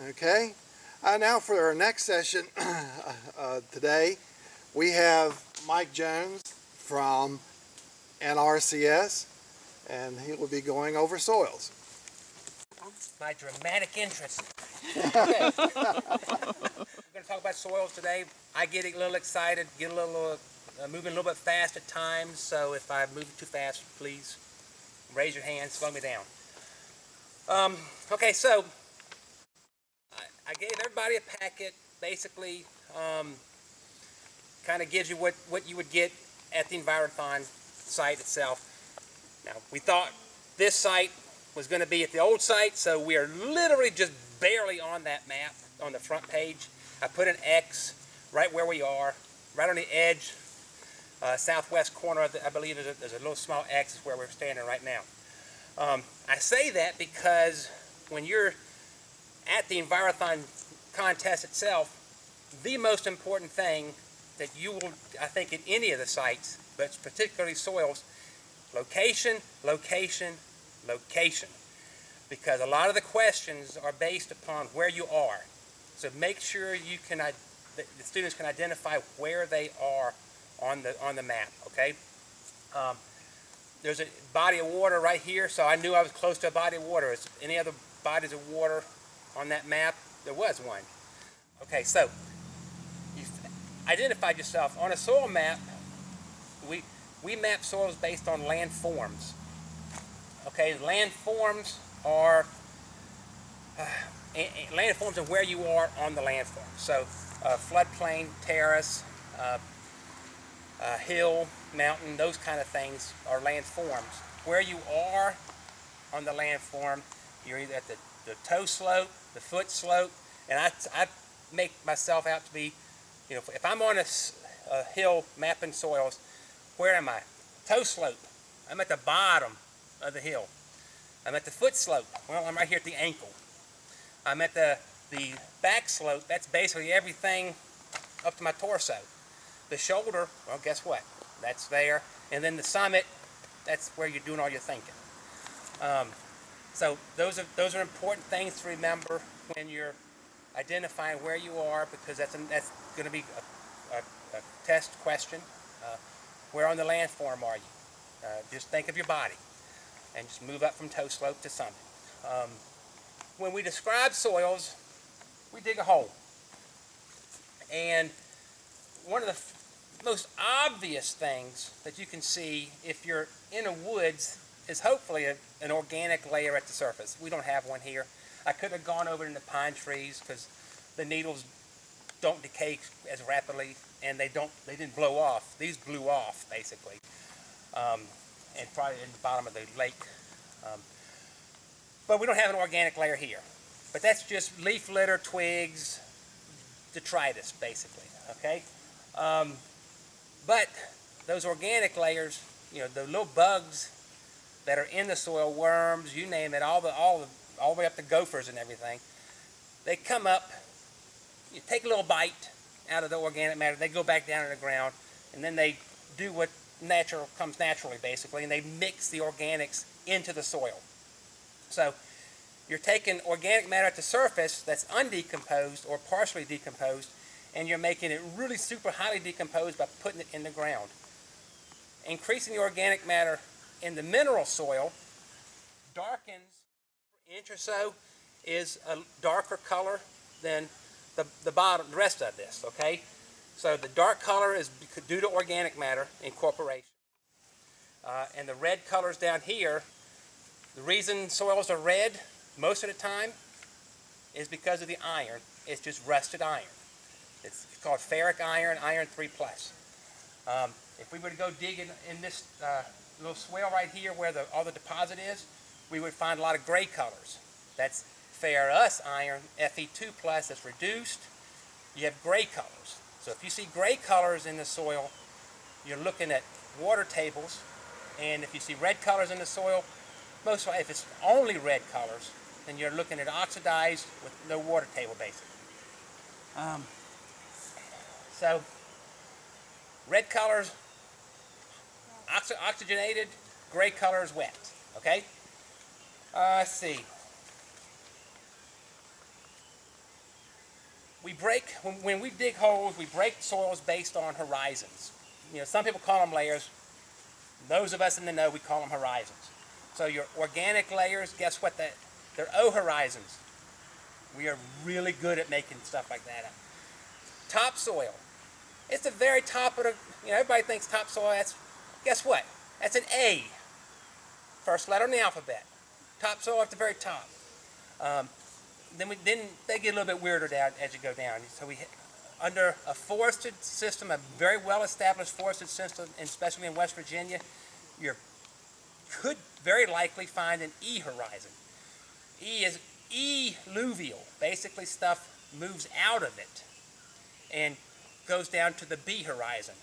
Okay, now for our next session today, we have Mike Jones from NRCS, and he will be going over soils. My dramatic entrance. Okay. We're going to talk about soils today. I get a little excited, get a little moving a little bit fast at times, so if I move too fast, please raise your hand, slow me down. Okay, so I gave everybody a packet, basically kind of gives you what you would get at the Envirothon site itself. Now, we thought this site was going to be at the old site, so we are literally just barely on that map on the front page. I put an X right where we are, right on the edge, southwest corner of the, I believe there's a little small X where we're standing right now. I say that because when you're at the Envirothon contest itself, the most important thing that you will, I think, at any of the sites, but particularly soils, location, location, location. Because a lot of the questions are based upon where you are. So make sure you can, the students can identify where they are on the map, okay? There's a body of water right here, so I knew I was close to a body of water. Is any other bodies of water on that map? There was one. Okay, so you've identified yourself. On a soil map, we map soils based on landforms. Okay, landforms are landforms and where you are on the landform. So floodplain, terrace, hill, mountain, those kind of things are landforms. Where you are on the landform, you're either at the toe slope, the foot slope, and I make myself out to be, you know, if I'm on a hill mapping soils, where am I? Toe slope. I'm at the bottom of the hill. I'm at the foot slope. Well, I'm right here at the ankle. I'm at the back slope. That's basically everything up to my torso. The shoulder, well, guess what? That's there. And then the summit, that's where you're doing all your thinking. So those are important things to remember when you're identifying where you are, because that's going to be a test question. Where on the landform are you? Just think of your body and just move up from toe slope to summit. When we describe soils, we dig a hole. And one of the most obvious things that you can see if you're in a woods is hopefully an organic layer at the surface. We don't have one here. I could have gone over in the pine trees because the needles don't decay as rapidly, and they didn't blow off. These blew off basically, and probably in the bottom of the lake. But we don't have an organic layer here. But that's just leaf litter, twigs, detritus basically. Okay, but those organic layers, you know, the little bugs that are in the soil, worms, you name it, all the way up to gophers and everything, they come up. You take a little bite out of the organic matter, they go back down in the ground, and then they do what comes naturally, basically, and they mix the organics into the soil. So you're taking organic matter at the surface that's undecomposed or partially decomposed, and you're making it really super highly decomposed by putting it in the ground. Increasing the organic matter in the mineral soil darkens an inch or so, is a darker color than the bottom, the rest of this, okay? So the dark color is due to organic matter incorporation. And the red colors down here, the reason soils are red most of the time is because of the iron. It's just rusted iron. It's called ferric iron, iron 3+. If we were to go dig in this little swale right here where all the deposit is, we would find a lot of gray colors. That's ferrous iron, Fe2+, that's reduced. You have gray colors. So if you see gray colors in the soil, you're looking at water tables. And if you see red colors in the soil, most likely, if it's only red colors, then you're looking at oxidized with no water table, basically. So red colors, oxygenated, gray colors, wet. Okay? Let's see. when we dig holes, we break soils based on horizons. Some people call them layers. Those of us in the know, we call them horizons. So your organic layers, guess what? They're O horizons. We are really good at making stuff like that up. Topsoil. It's the very top of the, everybody thinks topsoil, guess what? That's an A. First letter in the alphabet. Topsoil at the very top. Then they get a little bit weirder down as you go down. So under a forested system, a very well-established forested system, and especially in West Virginia, you could very likely find an E horizon. E is alluvial. Basically, stuff moves out of it and goes down to the B horizon.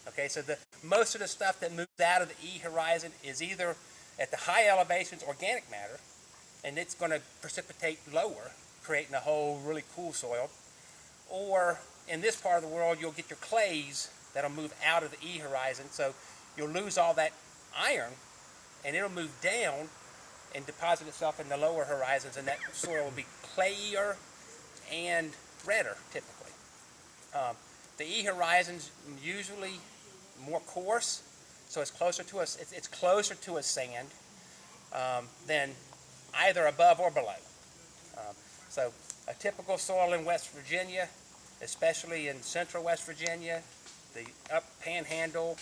Okay, so most of the stuff that moves out of the E horizon is either at the high elevations organic matter, and it's going to precipitate lower, creating a whole really cool soil, or in this part of the world, you'll get your clays that'll move out of the E horizon, so you'll lose all that iron, and it'll move down and deposit itself in the lower horizons, and that soil will be clayier and redder, typically. The E horizon's usually more coarse, so it's closer to a sand than either above or below. So a typical soil in West Virginia, especially in central West Virginia, the up Panhandle,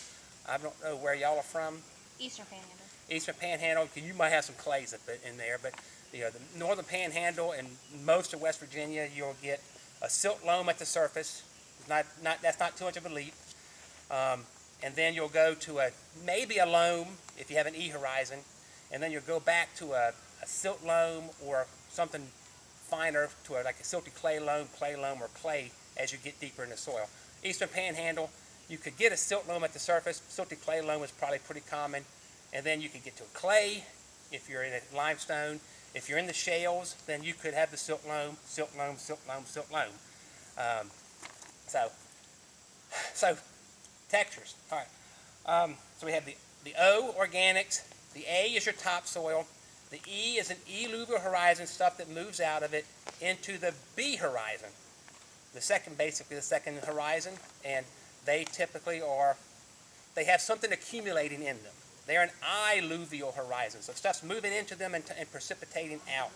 I don't know where y'all are from. Eastern Panhandle. Eastern Panhandle, you might have some clays in there, but the northern Panhandle and most of West Virginia, you'll get a silt loam at the surface. That's not too much of a leap. And then you'll go to maybe a loam if you have an E horizon, and then you'll go back to a silt loam or something finer to like a silty clay loam, or clay as you get deeper in the soil. Eastern Panhandle, you could get a silt loam at the surface. Silty clay loam is probably pretty common. And then you could get to a clay if you're in a limestone. If you're in the shales, then you could have the silt loam. So textures. All right. So we have the O, organics. The A is your topsoil. The E is an alluvial horizon, stuff that moves out of it into the B horizon. Basically the second horizon, and they typically they have something accumulating in them. They're an alluvial horizon, so stuff's moving into them and precipitating out.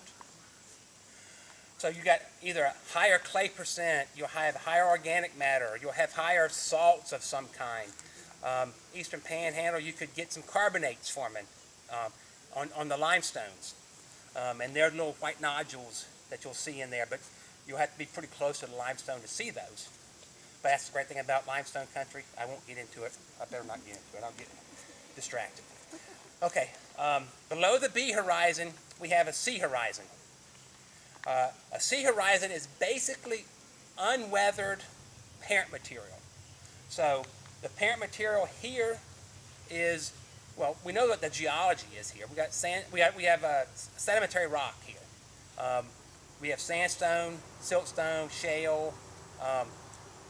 So you got either a higher clay percent, you'll have higher organic matter, you'll have higher salts of some kind. Eastern Panhandle, you could get some carbonates forming on the limestones, and they're little white nodules that you'll see in there, but you'll have to be pretty close to the limestone to see those. But that's the great thing about limestone country. I won't get into it. I better not get into it. I'll get distracted. Okay, below the B horizon, we have a C horizon. A C horizon is basically unweathered parent material. So the parent material here is, well, we know what the geology is here. We got sand. We have a sedimentary rock here. We have sandstone, siltstone, shale,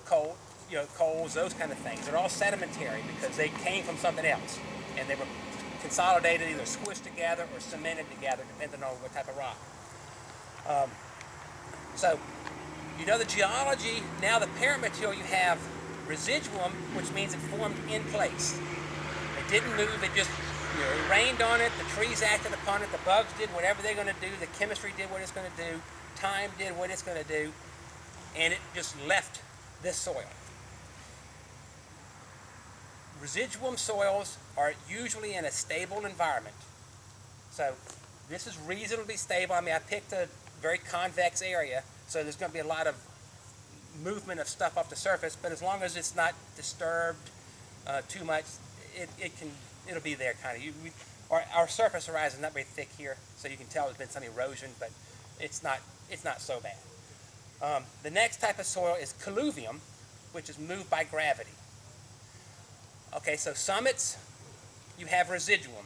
coals, those kind of things. They're all sedimentary because they came from something else, and they were consolidated, either squished together or cemented together, depending on what type of rock. So, the geology. Now the parent material, you have residuum, which means it formed in place. It didn't move. It just it rained on it. The trees acted upon it. The bugs did whatever they're going to do. The chemistry did what it's going to do. Time did what it's going to do, and it just left this soil. Residuum soils are usually in a stable environment. So this is reasonably stable. I mean, I picked a very convex area, so there's going to be a lot of movement of stuff off the surface, but as long as it's not disturbed too much, it'll be there kind of. Our surface horizon is not very thick here, so you can tell there's been some erosion, but it's not so bad. The next type of soil is colluvium, which is moved by gravity. Okay, so summits, you have residuum.